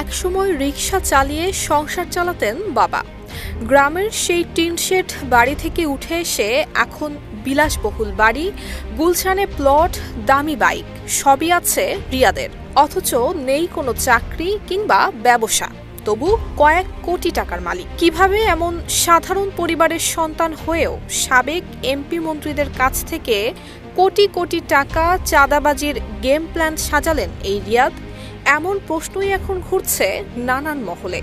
একসময় রিকশা চালিয়ে সংসার চালাতেন বাবা। গ্রামের সেই টিন শেড বাড়ি থেকে উঠে এসে এখন বিলাসবহুল বাড়ি, গুলশানে প্লট, দামি বাইক সবই আছে রিয়াদের। অথচ নেই কোনো চাকরি কিংবা ব্যবসা, তবু কয়েক কোটি টাকার মালিক। কিভাবে এমন সাধারণ পরিবারের সন্তান হয়েও সাবেক এমপি মন্ত্রীদের কাছ থেকে কোটি কোটি টাকা চাঁদাবাজির গেম প্ল্যান সাজালেন এই রিয়াদ? এমন প্রশ্নই এখন ঘুরছে নানান মহলে।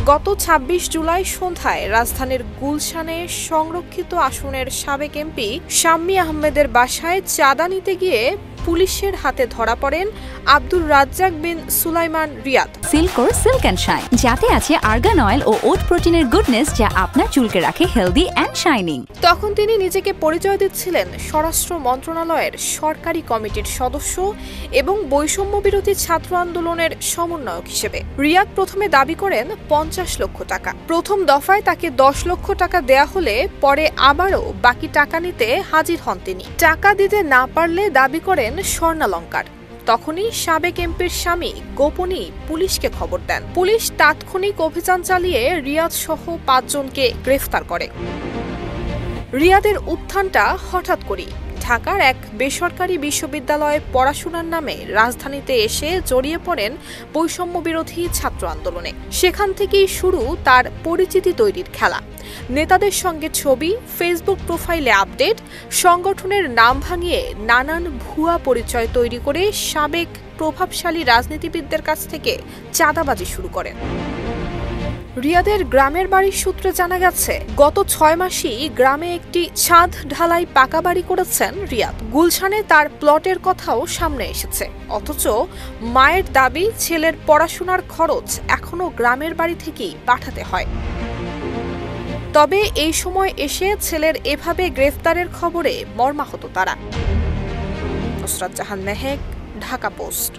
গত ২৬ জুলাই সন্ধ্যায় রাজধানীর গুলশানে সংরক্ষিত আসনের সাবেক এমপি শাম্মী আহমেদের বাসায় চাঁদা নিতে গিয়ে পুলিশের হাতে ধরা পড়েন আব্দুর রাজ্জাক বিন সুলাইমান রিয়াদ। সিল্কোর সিল্ক অ্যান্ড শাইন, যাতে আছে আর্গান অয়েল ও ওট প্রোটিনের গুডনেস, যা আপনার চুলকে রাখে হেলদি অ্যান্ড শাইনিং। তখন তিনি নিজেকে পরিচয় দিচ্ছিলেন স্বরাষ্ট্র মন্ত্রণালয়ের সরকারি কমিটির সদস্য এবং বৈষম্য বিরোধী ছাত্র আন্দোলনের সমন্বয়ক হিসেবে। রিয়াদ প্রথমে দাবি করেন ৫০ লক্ষ টাকা। প্রথম দফায় তাকে ১০ লক্ষ টাকা দেয়া হলে পরে আবারও বাকি টাকা নিতে হাজির হন তিনি। টাকা দিতে না পারলে দাবি করেন স্বর্ণালংকার। তখনই সাবেক এমপির স্বামী গোপনেই পুলিশকে খবর দেন। পুলিশ তাৎক্ষণিক অভিযান চালিয়ে রিয়াদ সহ ৫ জনকে গ্রেফতার করে। রিয়াদের উত্থানটা হঠাৎ করেই। ঢাকার এক বেসরকারি বিশ্ববিদ্যালয়ে পড়াশোনার নামে রাজধানীতে এসে জড়িয়ে পড়েন বৈষম্য বিরোধী ছাত্র আন্দোলনে। সেখান থেকেই শুরু তার পরিচিতি তৈরির খেলা। নেতাদের সঙ্গে ছবি, ফেসবুক প্রোফাইলে আপডেট, সংগঠনের নাম ভাঙিয়ে নানান ভুয়া পরিচয় তৈরি করে সাবেক প্রভাবশালী রাজনীতিবিদদের কাছ থেকে চাঁদাবাজি শুরু করেন। রিয়াদের গ্রামের বাড়ির সূত্রে জানা গেছে, গত ৬ মাসেই গ্রামে একটি ছাদ ঢালাই পাকা বাড়ি করেছেন রিয়াদ। গুলশানে তার প্লটের কথাও সামনে এসেছে। অথচ মায়ের দাবি, ছেলের পড়াশোনার খরচ এখনো গ্রামের বাড়ি থেকেই পাঠাতে হয়। তবে এই সময় এসে ছেলের এভাবে গ্রেফতারের খবরে মর্মাহত তারা। নুসরাত জাহান মেহেক, ঢাকা পোস্ট।